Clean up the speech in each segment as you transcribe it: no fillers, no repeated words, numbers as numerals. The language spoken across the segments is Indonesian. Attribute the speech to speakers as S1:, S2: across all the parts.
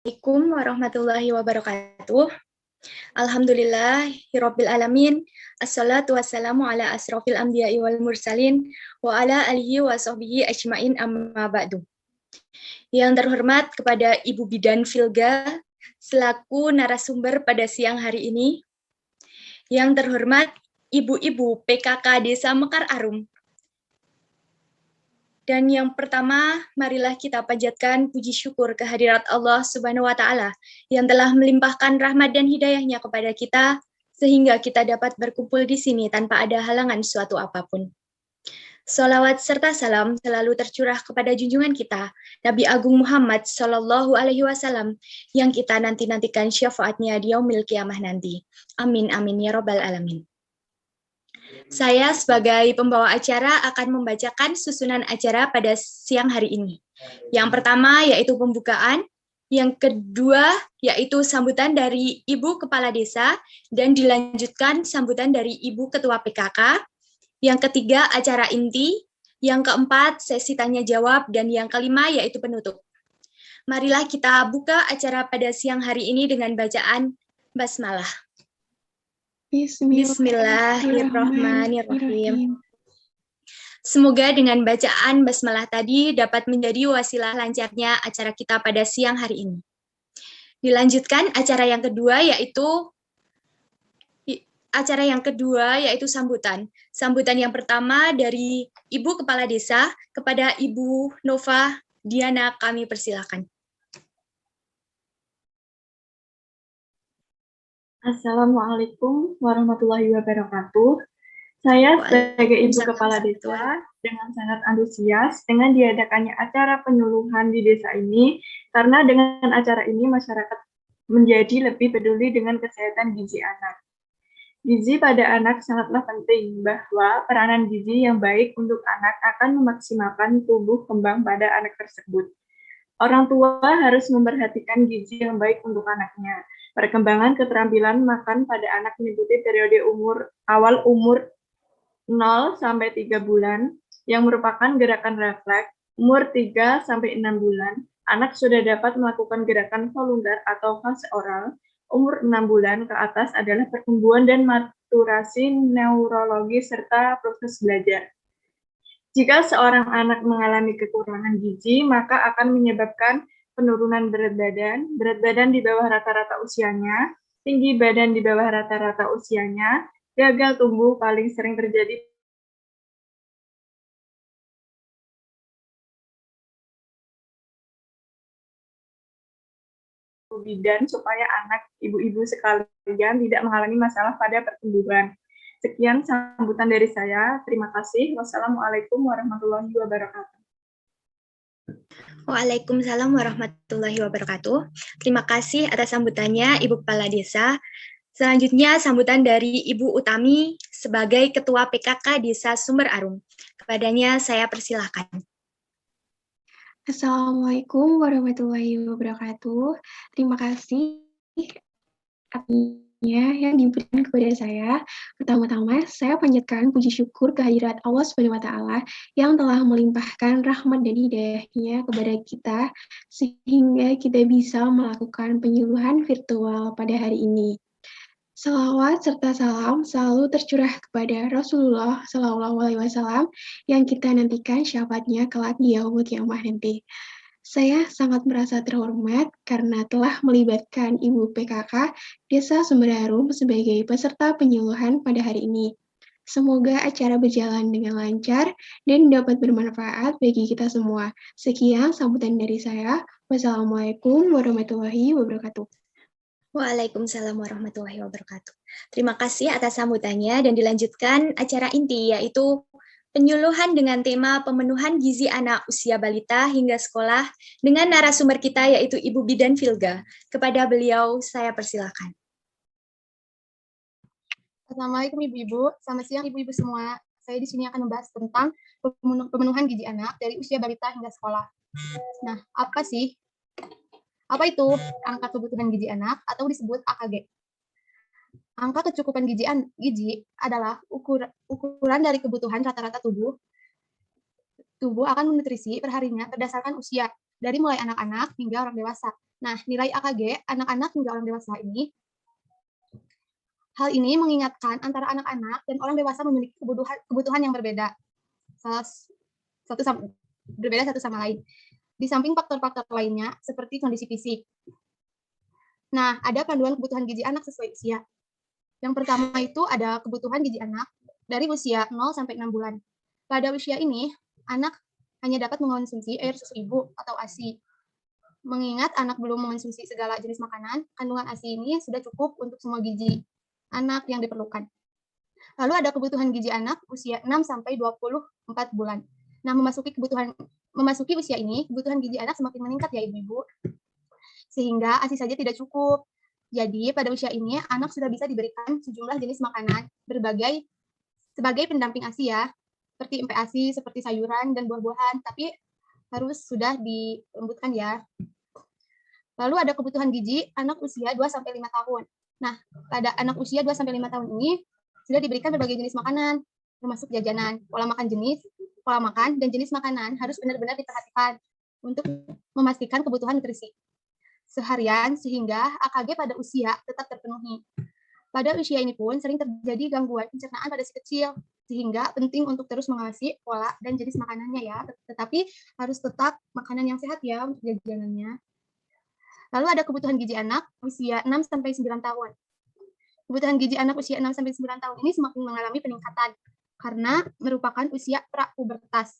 S1: Assalamualaikum warahmatullahi wabarakatuh. Alhamdulillahirabbil alamin. Assalatu wassalamu ala asrofil anbiya'i wal mursalin wa ala alihi wa sahbihi ajmain amma ba'du. Yang terhormat kepada Ibu Bidan Filga selaku narasumber pada siang hari ini. Yang terhormat Ibu-ibu PKK Desa Mekar Arum. Dan yang pertama, marilah kita panjatkan puji syukur kehadirat Allah Subhanahu wa Ta'ala yang telah melimpahkan rahmat dan hidayahnya kepada kita, sehingga kita dapat berkumpul di sini tanpa ada halangan suatu apapun. Salawat serta salam selalu tercurah kepada junjungan kita, Nabi Agung Muhammad Sallallahu Alaihi Wasallam, yang kita nanti-nantikan syafaatnya di yaumil kiamah nanti. Amin, amin, ya Rabbal Alamin. Saya sebagai pembawa acara akan membacakan susunan acara pada siang hari ini. Yang pertama yaitu pembukaan, yang kedua yaitu sambutan dari Ibu Kepala Desa, dan dilanjutkan sambutan dari Ibu Ketua PKK, yang ketiga acara inti, yang keempat sesi tanya jawab, dan yang kelima yaitu penutup. Marilah kita buka acara pada siang hari ini dengan bacaan basmalah. Bismillahirrahmanirrahim. Semoga dengan bacaan basmalah tadi dapat menjadi wasilah lancarnya acara kita pada siang hari ini. Dilanjutkan acara yang kedua yaitu sambutan. Sambutan yang pertama dari Ibu Kepala Desa kepada Ibu Nova Diana, kami persilakan.
S2: Assalamualaikum warahmatullahi wabarakatuh. Saya sebagai Ibu Kepala Desa dengan sangat antusias dengan diadakannya acara penyuluhan di desa ini, karena dengan acara ini masyarakat menjadi lebih peduli dengan kesehatan gizi anak. Gizi pada anak sangatlah penting, bahwa peranan gizi yang baik untuk anak akan memaksimalkan tumbuh kembang pada anak tersebut. Orang tua harus memperhatikan gizi yang baik untuk anaknya. Perkembangan keterampilan makan pada anak meliputi periode awal umur 0 sampai 3 bulan, yang merupakan gerakan refleks. Umur 3 sampai 6 bulan, anak sudah dapat melakukan gerakan voluntar atau fase oral. Umur 6 bulan ke atas adalah pertumbuhan dan maturasi neurologi serta proses belajar. Jika seorang anak mengalami kekurangan gizi, maka akan menyebabkan penurunan berat badan di bawah rata-rata usianya, tinggi badan di bawah rata-rata usianya, gagal tumbuh paling sering terjadi bidan, supaya anak ibu-ibu sekalian tidak mengalami masalah pada pertumbuhan. Sekian sambutan dari saya. Terima kasih. Wassalamualaikum warahmatullahi wabarakatuh.
S1: Waalaikumsalam warahmatullahi wabarakatuh. Terima kasih atas sambutannya Ibu Kepala Desa. Selanjutnya sambutan dari Ibu Utami sebagai Ketua PKK Desa Sumber Arum. Kepadanya saya persilahkan.
S3: Assalamualaikum warahmatullahi wabarakatuh. Terima kasih yang diberikan kepada saya. Pertama-tama, saya panjatkan puji syukur kehadirat Allah Subhanahu wa Ta'ala yang telah melimpahkan rahmat dan hidayahnya kepada kita, sehingga kita bisa melakukan penyuluhan virtual pada hari ini. Salawat serta salam selalu tercurah kepada Rasulullah Shallallahu Alaihi Wasallam yang kita nantikan syafaatnya kelak di yaumul kiamah nanti. Saya sangat merasa terhormat karena telah melibatkan Ibu PKK Desa Sumber Arum sebagai peserta penyuluhan pada hari ini. Semoga acara berjalan dengan lancar dan dapat bermanfaat bagi kita semua. Sekian sambutan dari saya. Wassalamualaikum warahmatullahi wabarakatuh.
S1: Waalaikumsalam warahmatullahi wabarakatuh. Terima kasih atas sambutannya, dan dilanjutkan acara inti yaitu penyuluhan dengan tema pemenuhan gizi anak usia balita hingga sekolah dengan narasumber kita yaitu Ibu Bidan Filga. Kepada beliau saya persilakan.
S4: Assalamualaikum Ibu-ibu, selamat siang Ibu-ibu semua. Saya di sini akan membahas tentang pemenuhan gizi anak dari usia balita hingga sekolah. Nah, apa itu angka kebutuhan gizi anak atau disebut AKG? Angka kecukupan gizi adalah ukuran dari kebutuhan rata-rata tubuh akan menutrisi perharinya berdasarkan usia, dari mulai anak-anak hingga orang dewasa. Nah, nilai AKG anak-anak hingga orang dewasa ini, hal ini mengingatkan antara anak-anak dan orang dewasa memiliki kebutuhan yang berbeda. Berbeda satu sama lain. Di samping faktor-faktor lainnya, seperti kondisi fisik. Nah, ada panduan kebutuhan gizi anak sesuai usia. Yang pertama itu ada kebutuhan gizi anak dari usia 0 sampai 6 bulan. Pada usia ini, anak hanya dapat mengonsumsi air susu ibu atau ASI. Mengingat anak belum mengonsumsi segala jenis makanan, kandungan ASI ini sudah cukup untuk semua gizi anak yang diperlukan. Lalu ada kebutuhan gizi anak usia 6 sampai 24 bulan. Nah, memasuki usia ini, kebutuhan gizi anak semakin meningkat ya Ibu-ibu. Sehingga ASI saja tidak cukup. Jadi, pada usia ini, anak sudah bisa diberikan sejumlah jenis makanan sebagai pendamping ASI ya, seperti MPASI, seperti sayuran dan buah-buahan, tapi harus sudah dilembutkan ya. Lalu ada kebutuhan gizi anak usia 2-5 tahun. Nah, pada anak usia 2-5 tahun ini, sudah diberikan berbagai jenis makanan, termasuk jajanan, pola makan, dan jenis makanan harus benar-benar diperhatikan untuk memastikan kebutuhan nutrisi seharian sehingga AKG pada usia tetap terpenuhi. Pada usia ini pun sering terjadi gangguan pencernaan pada si kecil, sehingga penting untuk terus mengawasi pola dan jenis makanannya ya, tetapi harus tetap makanan yang sehat ya untuk jajanannya. Lalu ada kebutuhan gizi anak usia 6-9 tahun. Kebutuhan gizi anak usia 6-9 tahun ini semakin mengalami peningkatan karena merupakan usia prapubertas.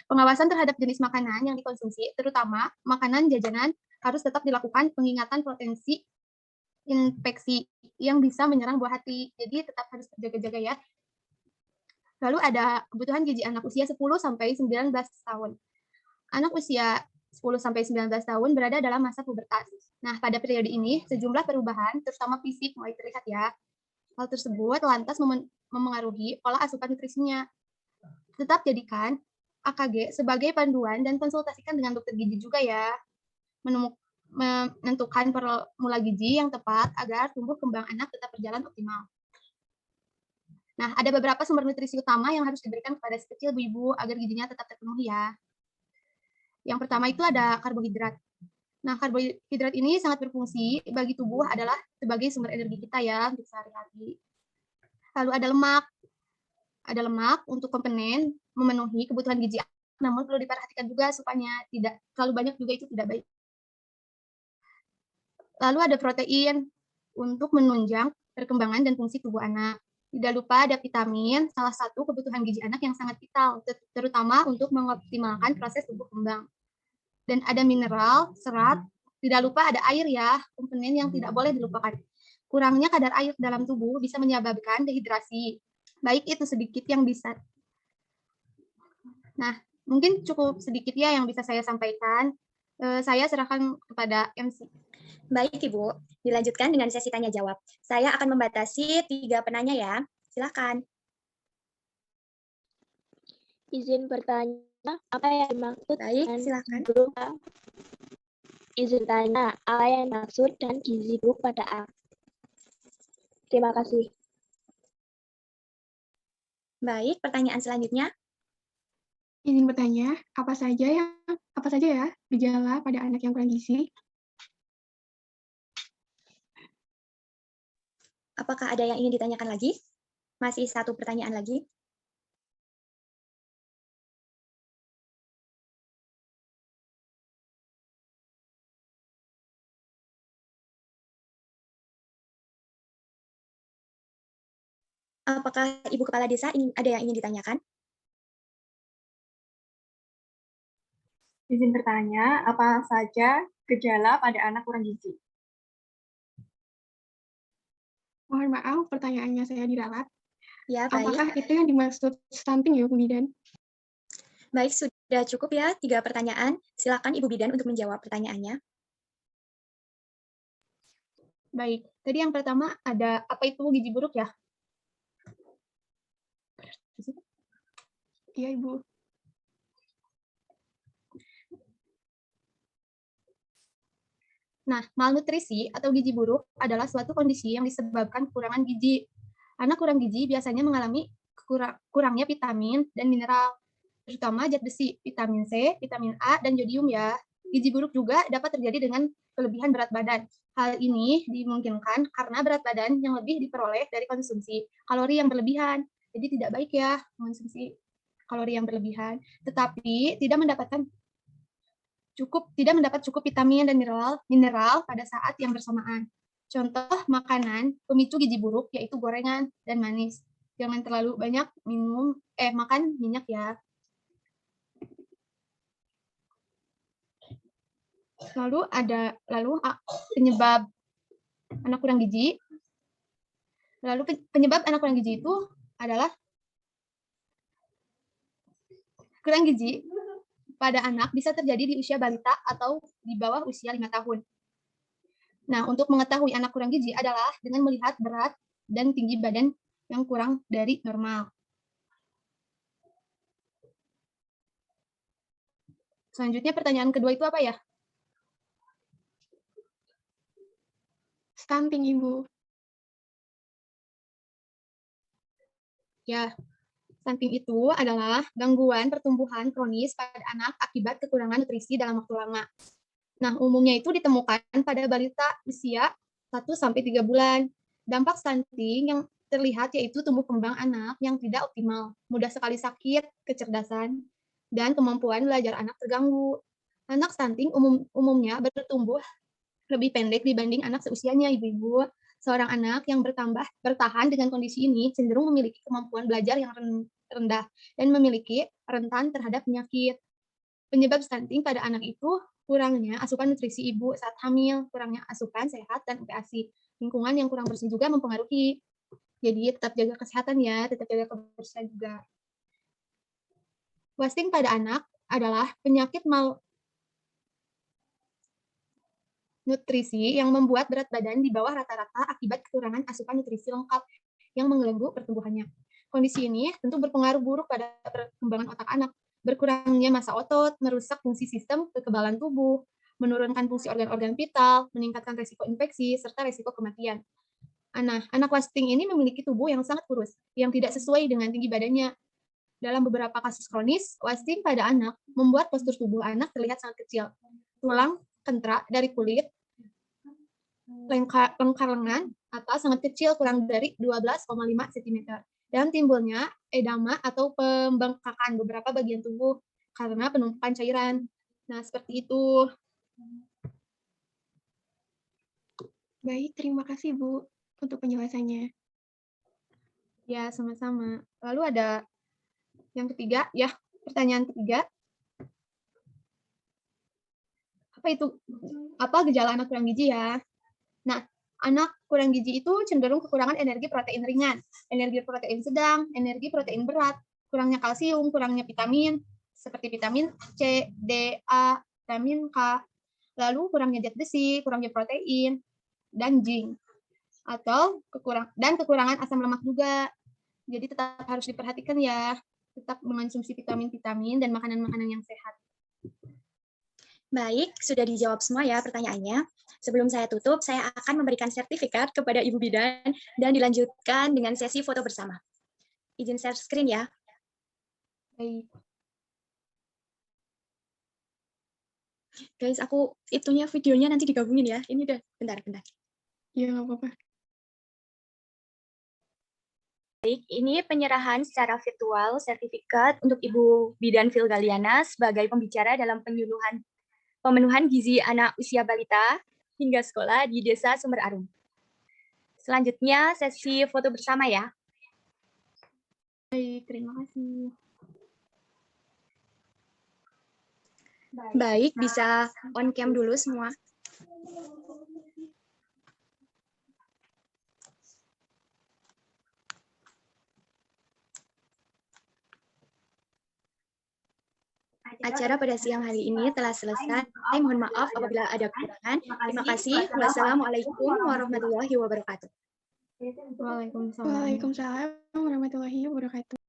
S4: Pengawasan terhadap jenis makanan yang dikonsumsi, terutama makanan jajanan, harus tetap dilakukan pengingatan potensi infeksi yang bisa menyerang buah hati. Jadi tetap harus jaga-jaga ya. Lalu ada kebutuhan gizi anak usia 10-19 tahun. Anak usia 10-19 tahun berada dalam masa pubertas. Nah, pada periode ini, sejumlah perubahan, terutama fisik, mulai terlihat ya. Hal tersebut lantas memengaruhi pola asupan nutrisinya. Tetap jadikan AKG sebagai panduan dan konsultasikan dengan dokter gizi juga ya. Menentukan formula gizi yang tepat agar tumbuh kembang anak tetap berjalan optimal. Nah, ada beberapa sumber nutrisi utama yang harus diberikan kepada si kecil ibu agar gizinya tetap terpenuhi ya. Yang pertama itu ada karbohidrat. Nah, karbohidrat ini sangat berfungsi bagi tubuh adalah sebagai sumber energi kita ya untuk sehari-hari. Lalu ada lemak. Ada lemak untuk komponen memenuhi kebutuhan gizi, namun perlu diperhatikan juga supaya tidak terlalu banyak juga itu tidak baik. Lalu ada protein untuk menunjang perkembangan dan fungsi tubuh anak. Tidak lupa ada vitamin, salah satu kebutuhan gizi anak yang sangat vital, terutama untuk mengoptimalkan proses tumbuh kembang. Dan ada mineral, serat, tidak lupa ada air ya, komponen yang tidak boleh dilupakan. Kurangnya kadar air dalam tubuh bisa menyebabkan dehidrasi. Baik itu sedikit yang bisa. Nah, mungkin cukup sedikit ya yang bisa saya sampaikan. Saya serahkan kepada MC.
S1: Baik, Ibu. Dilanjutkan dengan sesi tanya jawab. Saya akan membatasi 3 penanya ya. Silakan.
S5: Izin bertanya, apa yang dimaksud?
S1: Baik, silakan.
S5: Izin tanya, apa yang dimaksud dan gizi buruk pada anak? Terima kasih.
S1: Baik, pertanyaan selanjutnya.
S3: Izin bertanya, apa saja ya gejala pada anak yang kurang gizi?
S1: Apakah ada yang ingin ditanyakan lagi? Masih 1 pertanyaan lagi. Apakah Ibu Kepala Desa ada yang ingin ditanyakan?
S2: Izin bertanya, apa saja gejala pada anak kurang gizi?
S3: Mohon maaf, pertanyaannya saya diralat.
S1: Ya, baik.
S3: Apakah itu yang dimaksud stunting ya, Bu Bidan?
S1: Baik, sudah cukup ya 3 pertanyaan. Silakan Ibu Bidan untuk menjawab pertanyaannya.
S4: Baik, tadi yang pertama ada apa itu gizi buruk ya?
S3: Iya, Ibu.
S4: Nah, malnutrisi atau gizi buruk adalah suatu kondisi yang disebabkan kekurangan gizi. Anak kurang gizi biasanya mengalami kurangnya vitamin dan mineral. terutama zat besi, vitamin C, vitamin A, dan jodium ya. Gizi buruk juga dapat terjadi dengan kelebihan berat badan. Hal ini dimungkinkan karena berat badan yang lebih diperoleh dari konsumsi kalori yang berlebihan. Jadi tidak baik ya mengonsumsi kalori yang berlebihan, tetapi tidak mendapat cukup vitamin dan mineral pada saat yang bersamaan. Contoh makanan pemicu gizi buruk yaitu gorengan dan manis. Jangan terlalu banyak makan minyak ya. Lalu penyebab anak kurang gizi. Lalu penyebab anak kurang gizi itu adalah kurang gizi pada anak bisa terjadi di usia balita atau di bawah usia 5 tahun. Nah, untuk mengetahui anak kurang gizi adalah dengan melihat berat dan tinggi badan yang kurang dari normal. Selanjutnya pertanyaan kedua itu apa ya?
S3: Stunting, Ibu.
S4: Ya, stunting itu adalah gangguan pertumbuhan kronis pada anak akibat kekurangan nutrisi dalam waktu lama. Nah, umumnya itu ditemukan pada balita usia 1-3 bulan. Dampak stunting yang terlihat yaitu tumbuh kembang anak yang tidak optimal, mudah sekali sakit, kecerdasan, dan kemampuan belajar anak terganggu. Anak stunting umumnya bertumbuh lebih pendek dibanding anak seusianya, Ibu-ibu. Seorang anak yang bertahan dengan kondisi ini cenderung memiliki kemampuan belajar yang rendah dan memiliki rentan terhadap penyakit. Penyebab stunting pada anak itu kurangnya asupan nutrisi ibu saat hamil, kurangnya asupan sehat dan ASI. Lingkungan yang kurang bersih juga mempengaruhi. Jadi tetap jaga kesehatan ya, tetap jaga kebersihan juga. Wasting pada anak adalah penyakit malnutrisi yang membuat berat badan di bawah rata-rata akibat kekurangan asupan nutrisi lengkap yang mengganggu pertumbuhannya. Kondisi ini tentu berpengaruh buruk pada perkembangan otak anak. Berkurangnya massa otot, merusak fungsi sistem kekebalan tubuh, menurunkan fungsi organ-organ vital, meningkatkan risiko infeksi, serta risiko kematian. Anak wasting ini memiliki tubuh yang sangat kurus, yang tidak sesuai dengan tinggi badannya. Dalam beberapa kasus kronis, wasting pada anak membuat postur tubuh anak terlihat sangat kecil. Tulang kentrak dari kulit, lengkar lengan atas sangat kecil, kurang dari 12,5 cm. Dan timbulnya edema atau pembengkakan beberapa bagian tubuh karena penumpukan cairan. Nah, seperti itu.
S3: Baik, terima kasih, Bu, untuk penjelasannya.
S4: Ya, sama-sama. Lalu ada yang ketiga, ya, pertanyaan ketiga. Apa gejala anak kurang gizi ya? Nah, anak kurang gizi itu cenderung kekurangan energi protein ringan, energi protein sedang, energi protein berat, kurangnya kalsium, kurangnya vitamin, seperti vitamin C, D, A, vitamin K, lalu kurangnya zat besi, kurangnya protein, dan zinc, atau kekurangan asam lemak juga. Jadi tetap harus diperhatikan ya, tetap mengonsumsi vitamin-vitamin dan makanan-makanan yang sehat.
S1: Baik, sudah dijawab semua ya pertanyaannya. Sebelum saya tutup, saya akan memberikan sertifikat kepada Ibu Bidan dan dilanjutkan dengan sesi foto bersama. Izin share screen ya.
S4: Baik.
S1: Guys, aku itunya videonya nanti digabungin ya. Ini udah, bentar.
S3: Ya, nggak apa-apa.
S1: Baik, ini penyerahan secara virtual sertifikat untuk Ibu Bidan Filgaliana sebagai pembicara dalam pemenuhan gizi anak usia balita hingga sekolah di Desa Sumber Arum. Selanjutnya, sesi foto bersama ya.
S4: Baik, terima kasih.
S1: Baik, bisa on cam dulu semua. Acara pada siang hari ini telah selesai. Mohon maaf apabila ada kekurangan. Terima kasih. Wassalamualaikum warahmatullahi wabarakatuh.
S4: Waalaikumsalam.
S3: Waalaikumsalam warahmatullahi wabarakatuh.